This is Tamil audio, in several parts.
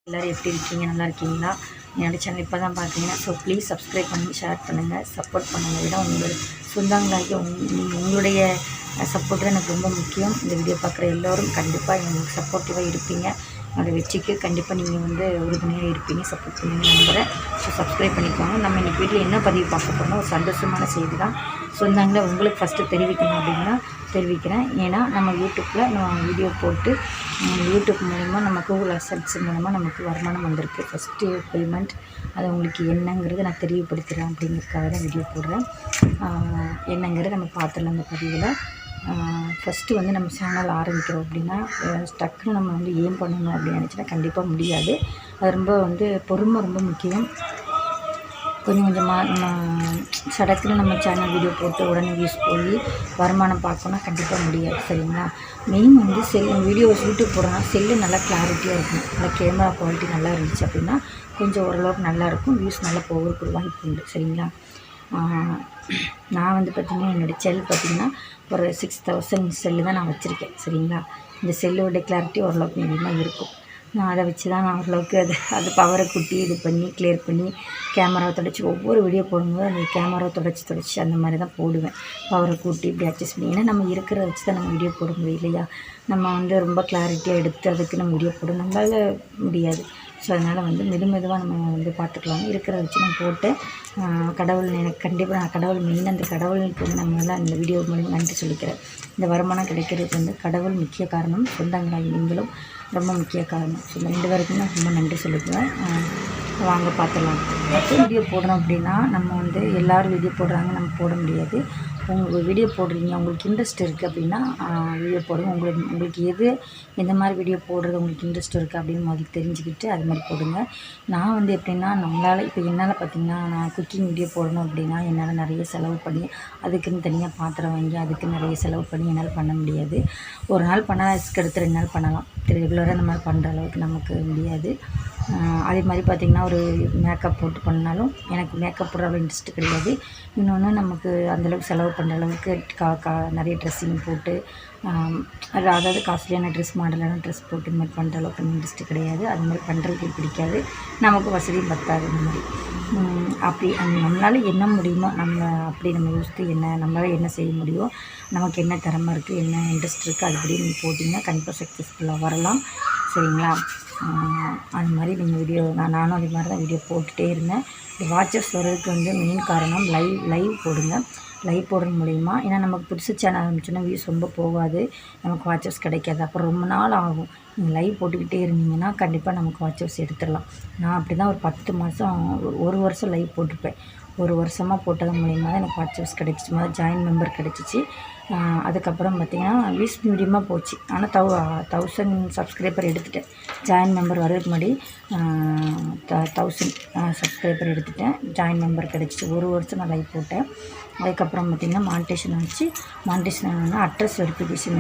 எல்லோரும் எப்படி இருக்கீங்க? நல்லா இருக்கீங்களா? என்னோடய சேனல் இப்போ தான் பார்க்குறீங்கன்னா ப்ளீஸ் சப்ஸ்கிரைப் பண்ணி ஷேர் பண்ணுங்கள், சப்போர்ட் பண்ணுங்கள். விட உங்களோட சொந்தங்களாகி உங்களுடைய சப்போர்ட் தான் எனக்கு ரொம்ப முக்கியம். இந்த வீடியோ பார்க்குற எல்லோரும் கண்டிப்பாக எனக்கு சப்போர்ட்டிவாக இருப்பீங்க. என்னோடய வெற்றிக்கு கண்டிப்பாக நீங்கள் உறுதுணையாக இருப்பீங்க, சப்போர்ட் பண்ணுங்க நம்புகிறேன். ஸோ சப்ஸ்கிரைப் பண்ணிக்கோங்க. நம்ம இன்றைக்கி வீட்டில் என்ன பதிவு பார்க்க போகிறோம், ஒரு சந்தோஷமான செய்தி தான். சொந்தங்களை உங்களுக்கு ஃபஸ்ட்டு தெரிவிக்கணும் அப்படின்னா தெரிவிக்கிறேன். ஏன்னா நம்ம யூடியூப்பில் நம்ம வீடியோ போட்டு யூடியூப் மூலிமா நம்ம கூகுள் அட்சன்ஸ் மூலமாக நமக்கு வருமானம் வந்திருக்கு. ஃபஸ்ட்டு பேமெண்ட் அது உங்களுக்கு என்னங்கிறது நான் தெரியப்படுத்துகிறேன் அப்படிங்கிறதுக்காக தான் வீடியோ போடுறேன். என்னங்கிறத நம்ம பார்த்துடலாம் அந்த பதிவில். ஃபஸ்ட்டு நம்ம சேனல் ஆரம்பிக்கிறோம் அப்படின்னா டக்குன்னு நம்ம ஏம் பண்ணணும் அப்படின்னு நினச்சினா கண்டிப்பாக முடியாது. அது ரொம்ப பொறுமை ரொம்ப முக்கியம். கொஞ்சம் கொஞ்சமாக நம்ம சடக்குன்னு நம்ம சேனல் வீடியோ போட்டு உடனே வியூஸ் போய் வருமானம் பார்க்கணுன்னா கண்டிப்பாக முடியாது. சரிங்களா? மெயின் வீடியோஸ் யூடியூப் போடுறோன்னா செல்லு நல்லா கிளாரிட்டியாக இருக்கும். நல்லா கேமரா குவாலிட்டி நல்லா இருந்துச்சு அப்படின்னா கொஞ்சம் ஓரளவுக்கு நல்லாயிருக்கும், வியூஸ் நல்லா போகிறதுக்கு ஒரு வாய்ப்பு உண்டு. சரிங்களா? நான் பார்த்திங்கன்னா என்னோடய செல் பார்த்திங்கன்னா ஒரு 6000 செல்லு தான் நான் வச்சுருக்கேன். சரிங்களா? இந்த செல்லோட கிளாரிட்டி ஓரளவுக்கு மீடியமாக இருக்கும். நான் அதை வச்சு தான் நான் ஓரளவுக்கு அது பவரை கூட்டி இது பண்ணி கிளியர் பண்ணி கேமராவை தொடச்சி ஒவ்வொரு வீடியோ போடும்போது அந்த கேமராவை தொடச்சி அந்த மாதிரி தான் போடுவேன். பவரை கூட்டி இப்படி அட்ஜஸ்ட் பண்ணி, ஏன்னா நம்ம இருக்கிறத வச்சு தான் நம்ம வீடியோ போட முடியும் இல்லையா? நம்ம ரொம்ப கிளாரிட்டியாக எடுத்து அதுக்கு நம்ம வீடியோ போட நம்மளால் முடியாது. ஸோ அதனால் மெதுவாக நம்ம பார்த்துக்கலாம். இருக்கிறத வச்சு நான் போட்டேன். கடவுள் எனக்கு கண்டிப்பாக நான் கடவுள் மெயின் அந்த கடவுளுக்கு நம்மளால் அந்த வீடியோ மூலம் நன்றி சொல்லிக்கிறேன். இந்த வருமானம் கிடைக்கிறதுக்கு கடவுள் முக்கிய காரணம், சொந்தங்களாகி நீங்களும் ரொம்ப முக்கிய காரணம். ஸோ 2 பேருக்கும் நான் ரொம்ப நன்றி சொல்லிக்குவேன். வாங்க பார்த்துடலாம். மற்ற வீடியோ போடுறோம் அப்படின்னா நம்ம எல்லோரும் வீடியோ போடுறாங்க, நம்ம போட முடியாது. உங்களுக்கு வீடியோ போடுறீங்க, உங்களுக்கு இன்ட்ரெஸ்ட் இருக்குது அப்படின்னா வீடியோ போடுங்க. உங்களுக்கு எந்த மாதிரி வீடியோ போடுறது உங்களுக்கு இன்ட்ரெஸ்ட் இருக்குது அப்படின்னு முதல்ல தெரிஞ்சுக்கிட்டு அது மாதிரி போடுங்க. நான் எப்படின்னா நம்மளால் இப்போ என்னால் பார்த்திங்கன்னா நான் குக்கிங் வீடியோ போடணும் அப்படின்னா என்னால் நிறைய செலவு பண்ணி அதுக்குன்னு தனியாக பாத்திரம் வாங்கி அதுக்கு நிறைய செலவு பண்ணி என்னால் பண்ண முடியாது. ஒரு நாள் பண்ணால் அடுத்து 2 நாள் பண்ணலாம். ரெகுலராக இந்த மாதிரி பண்ணுற அளவுக்கு நமக்கு முடியாது. அதே மாதிரி பார்த்திங்கன்னா ஒரு மேக்கப் போட்டு பண்ணாலும் எனக்கு மேக்கப் போடுற அவ்வளோ இன்ட்ரெஸ்ட் கிடையாது. இன்னொன்று நமக்கு அந்தளவுக்கு செலவு பண்ணுற அளவுக்கு நிறைய ட்ரெஸ்ஸிங் போட்டு அதாவது காஸ்ட்லியான ட்ரெஸ் மாடலான ட்ரெஸ் போட்டு இந்த மாதிரி பண்ணுற அளவுக்கு இன்ட்ரெஸ்ட்டு கிடையாது. அது மாதிரி பண்ணுறதுக்கு பிடிக்காது, நமக்கு வசதியும் பத்தாது. இந்த மாதிரி அப்படி நம்மளால் என்ன முடியுமோ நம்ம யோசித்து நம்மளால் என்ன செய்ய முடியும், நமக்கு என்ன திறமை இருக்குது, என்ன இன்ட்ரெஸ்ட் இருக்குது, அதுபடி நீங்கள் போட்டிங்கன்னா கண்டிப்பாக சக்ஸஸ்ஃபுல்லாக வரலாம். சரிங்களா? அது மாதிரி நீங்கள் வீடியோ நானும் அதே மாதிரி தான் வீடியோ போட்டுகிட்டே இருந்தேன். வாட்சஸ் வர்றதுக்கு மெயின் காரணம் லைவ் போடுங்க. லைவ் போடுறது மூலிமா, ஏன்னா நமக்கு புதுசு சேனல் ஆரம்பிச்சோன்னா வியூஸ் ரொம்ப போகாது, நமக்கு வாட்சஸ் கிடைக்காது. அப்புறம் ரொம்ப நாள் ஆகும். நீங்கள் லைவ் போட்டுக்கிட்டே இருந்தீங்கன்னா கண்டிப்பாக நமக்கு வாட்சஸ் எடுத்துடலாம். நான் அப்படி தான் ஒரு 10 மாதம் 1 வருஷம் லைவ் போட்டிருப்பேன். 1 வருஷமாக போட்டது மூலிமா தான் எனக்கு வாட்சஸ் கிடச்சிச்சு. முதல்ல ஜாயின் மெம்பர் கிடச்சிச்சு. அதுக்கப்புறம் பார்த்திங்கன்னா வியூஸ் மீடியமாக போச்சு. ஆனால் 1000 சப்ஸ்கிரைபர் எடுத்துட்டேன். ஜாயின் மெம்பர் வர்றதுக்கு முன்னாடி 1000 சப்ஸ்கிரைபர் எடுத்துட்டேன். ஜாயின் மெம்பர் கிடச்சிச்சு. 1 வருஷம் நான் லைவ் போட்டேன். அதுக்கப்புறம் பார்த்திங்கன்னா மானிட்டேஷன் ஆச்சு. மானிட்டேஷன் ஆனோன்னா அட்ரஸ் வெரிஃபிகேஷன்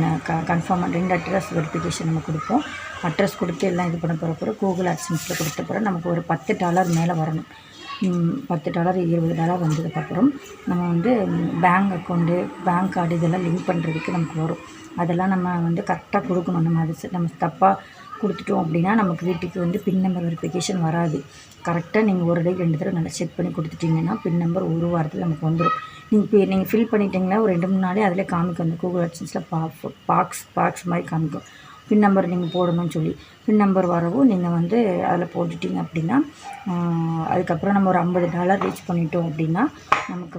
கன்ஃபார்மாக 2 அட்ரஸ் வெரிஃபிகேஷன் நம்ம கொடுப்போம். அட்ரஸ் கொடுத்து எல்லாம் இது பண்ண போகிற கூகுள் அட்சன்ஸில் கொடுத்த பிறகு நமக்கு ஒரு $10 மேலே வரணும். $10 $20 வந்ததுக்கப்புறம் நம்ம பேங்க் அக்கௌண்ட்டு பேங்க் கார்டு இதெல்லாம் லிங்க் பண்ணுறதுக்கு நமக்கு வரும். அதெல்லாம் நம்ம கரெக்டாக கொடுக்கணும். நம்ம தப்பாக கொடுத்துட்டோம் அப்படின்னா நமக்கு வீட்டுக்கு பின் நம்பர் வெரிஃபிகேஷன் வராது. கரெக்டாக நீங்கள் ஒரு டே 2 தடவை நல்லா செக் பண்ணி கொடுத்துட்டிங்கன்னா பின் நம்பர் ஒரு வாரத்தில் நமக்கு வந்துடும். நீங்கள் ஃபில் பண்ணிட்டீங்கன்னா ஒரு 2-3 நாளே அதில் காமிக்கும். அந்த கூகுள் அட்சன்ஸில் பாக்ஸ் மாதிரி காமிக்கும் பின் நம்பர் நீங்கள் போடணும்னு சொல்லி. பின் நம்பர் வரவும் நீங்கள் அதில் போட்டுட்டிங்க அப்படின்னா அதுக்கப்புறம் நம்ம ஒரு $50 ரீச் பண்ணிட்டோம் அப்படின்னா நமக்கு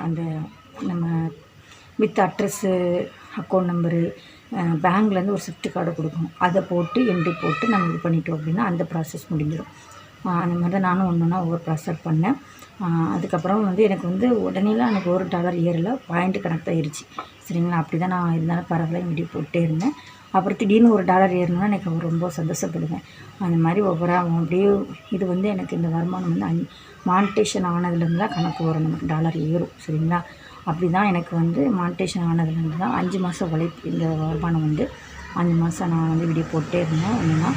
அந்த நம்ம வித் அட்ரஸ்ஸு அக்கௌண்ட் நம்பரு பேங்க்லேருந்து ஒரு ஸ்விஃப்ட் கார்டு கொடுக்கணும். அதை போட்டு என்ட்ரி போட்டு நம்ம இது பண்ணிட்டோம் அப்படின்னா அந்த ப்ராசஸ் முடிஞ்சிடும். அந்த மாதிரி தான் நானும் ஒவ்வொரு ப்ராசஸ் பண்ணேன். அதுக்கப்புறம் எனக்கு உடனேலாம் எனக்கு $1 ஏறல, பாயிண்ட்டு கனெக்ட் ஆகிருச்சு. சரிங்களா? அப்படி தான் நான் இருந்தாலும் பரவாயில்ல வீடியோ போட்டே இருந்தேன். அப்புறம் திடீர்னு $1 ஏறணுன்னா எனக்கு ரொம்ப சந்தோஷப்படுவேன். அந்த மாதிரி அப்படியே இது எனக்கு இந்த வருமானம் மானிட்டேஷன் ஆனதுலேருந்து தான் கணக்கு வரும், நமக்கு டாலர் ஏறும். சரிங்களா? அப்படி தான் எனக்கு மானிட்டேஷன் ஆனதுலேருந்து தான் 5 மாதம் உழைப்பு இந்த வருமானம் 5 மாதம் நான் வீடியோ போட்டே இருந்தேன். என்னென்னா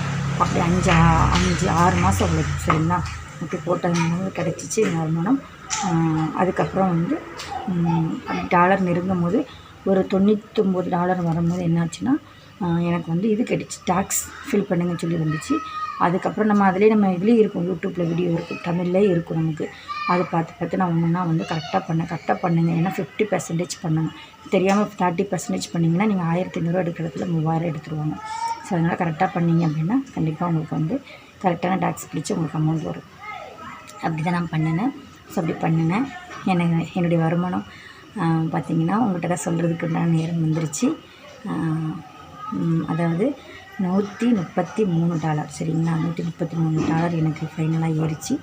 அப்படி 5-6 மாதம் உழைப்பு. சரிங்களா? அப்படி போட்டதுனால கிடச்சிச்சு இந்த வருமானம். அதுக்கப்புறம் டாலர் நெருங்கும் போது ஒரு $99 வரும்போது என்னாச்சுன்னா எனக்கு இது கிடைச்சி டேக்ஸ் ஃபில் பண்ணுங்கன்னு சொல்லி வந்துச்சு. அதுக்கப்புறம் நம்ம அதிலே இதுலேயும் இருக்கும், யூடியூப்பில் வீடியோ இருக்கும், தமிழ்லேயே இருக்கும் நமக்கு. அதை பார்த்து நான் ஒன்றுனா வந்து கரெக்டாக பண்ணுங்க. ஏன்னா 50% பண்ணுங்கள். தெரியாமல் 30% பண்ணிங்கன்னா நீங்கள் 1500 எடுக்கிற இடத்துல 3000 எடுத்துருவாங்க. ஸோ அதனால் கரெக்டாக பண்ணிங்க அப்படின்னா கண்டிப்பாக உங்களுக்கு வந்து கரெக்டான டாக்ஸ் பிடிச்சி உங்களுக்கு அமௌண்ட் வரும். அப்படி தான் நான் பண்ணினேன். ஸோ அப்படி பண்ணினேன். என்னுடைய வருமானம் பார்த்திங்கன்னா உங்கள்கிட்ட தான் சொல்கிறதுக்கு உண்டான நேரம் வந்துருச்சு. அதாவது $133 சரிங்களா. $133 எனக்கு ஃபைனலாக ஏறிச்சு.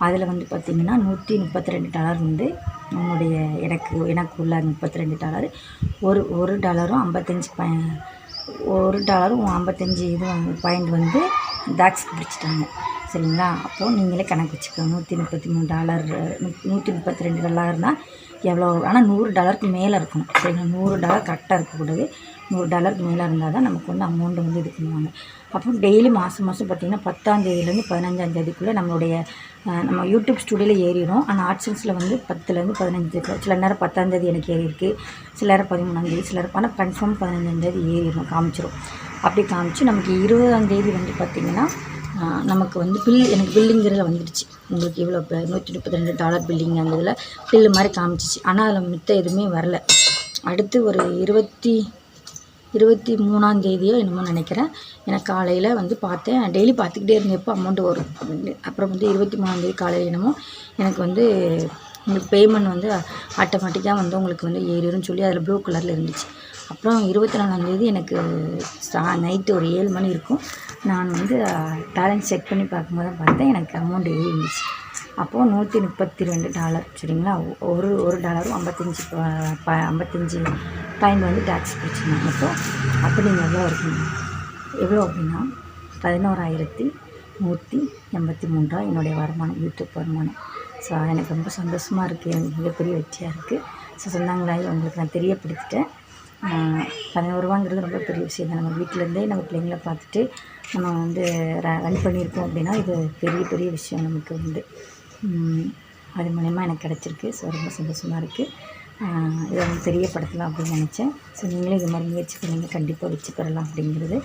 அதில் வந்து பார்த்திங்கன்னா $132 வந்து என்னுடைய எனக்கு உள்ள $32 ஒரு டாலரும் 55 இது பாயிண்ட் வந்து டாக்ஸ் பிடிச்சிட்டாங்க சரிங்களா. அப்போது நீங்களே கணக்கு வச்சுக்கோங்க. $132 எவ்வளோ, ஆனால் $100 மேலே இருக்கணும் சரிங்களா. $100 கரெக்டாக இருக்கக்கூடாது. $100 மேலே இருந்தால் தான் நமக்கு வந்து அமௌண்ட்டு வந்து இது பண்ணுவாங்க. அப்புறம் டெய்லி மாதம் பார்த்திங்கன்னா 10ஆம் தேதியிலேருந்து 15ஆம் தேதிக்குள்ளே நம்ம யூடியூப் ஸ்டுடியோவில் ஏறிடும். ஆனால் ஆட்சன்ஸில் வந்து 10லேருந்து 15 சில நேரம் 10ஆம் தேதி எனக்கு ஏறியிருக்கு, சில நேரம் 13ஆம் தேதி, சில நேரம் ஆனால் கன்ஃபார்ம் 15ஆம் தேதி ஏறிடும் காமிச்சிடும். அப்படி காமிச்சு நமக்கு 20ஆம் தேதி வந்து பார்த்திங்கன்னா நமக்கு வந்து எனக்கு பில்லுங்கிறதுல வந்துடுச்சு. உங்களுக்கு இவ்வளோ $132 பில்லிங் அந்த இதில் பில்லு மாதிரி காமிச்சிச்சு. ஆனால் அதில் மித்த எதுவுமே வரல. அடுத்து ஒரு 23ஆம் தேதியோ என்னமோ நினைக்கிறேன். எனக்கு காலையில் வந்து பார்த்தேன், டெய்லி பார்த்துக்கிட்டே இருந்தேன் எப்போ அமௌண்ட்டு வரும். அப்புறம் வந்து 23ஆம் தேதி காலையில் என்னமோ எனக்கு வந்து உங்களுக்கு பேமெண்ட் வந்து ஆட்டோமேட்டிக்காக வந்து உங்களுக்கு வந்து ஏறிடும்னு சொல்லி அதில் ப்ளூ கலரில் இருந்துச்சு. அப்புறம் 24ஆம் தேதி எனக்கு நைட்டு ஒரு 7 மணி இருக்கும். நான் வந்து பேலன்ஸ் செக் பண்ணி பார்க்கும்போது தான் பார்த்தேன் எனக்கு அமௌண்ட் ஏறிடுச்சு. அப்போது $132 சரிங்களா. ஒரு டாலரும் 55 பாயிண்ட் வந்து டேக்ஸ் பிடிச்சிருந்தாங்க. அப்போ நீங்கள் எவ்வளோ அப்படின்னா $11,183 என்னுடைய வருமானம், யூடியூப் வருமானம். ஸோ எனக்கு ரொம்ப சந்தோஷமாக இருக்குது. எனக்கு மிகப்பெரிய வெற்றியாக இருக்குது. ஸோ சொன்னாங்களா உங்களுக்கு நான் தெரியப்படுத்திட்டேன். $11 ரொம்ப பெரிய விஷயம் தான். நம்ம வீட்டிலேருந்தே நம்ம பிள்ளைங்களை பார்த்துட்டு நம்ம வந்து ரன் பண்ணியிருக்கோம் அப்படின்னா இது பெரிய விஷயம் நமக்கு வந்து. அது மூலயமா எனக்கு கிடச்சிருக்கு. ஸோ ரொம்ப சந்தோஷமாக இருக்குது. இதை வந்து தெரியப்படுத்தலாம் அப்படின்னு நினச்சேன். ஸோ நீங்களே இது மாதிரி முயற்சி பண்ணிங்க, கண்டிப்பாக வெற்றி பெறலாம் அப்படிங்கிறது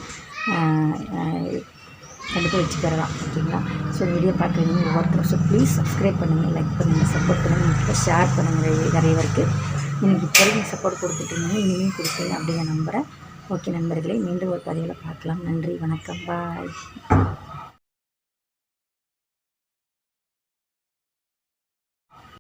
கண்டிப்பாக வெற்றி பெறலாம் ஓகேங்களா. ஸோ வீடியோ பார்க்குறீங்க ஒவ்வொருத்தரும். ஸோ ப்ளீஸ் சப்ஸ்கிரைப் பண்ணுங்கள், லைக் பண்ணுங்கள், சப்போர்ட் பண்ணுங்கள், ஷேர் பண்ணுங்கள். நிறைய பேருக்கு எனக்கு இப்போ நீங்கள் சப்போர்ட் கொடுத்துட்டீங்கன்னா இனிமேல் கொடுப்பீங்க அப்படின்னு நம்புகிறேன். ஓகே நண்பர்களே, மீண்டும் ஒரு பதிவில் பார்க்கலாம். நன்றி, வணக்கம், பாய்.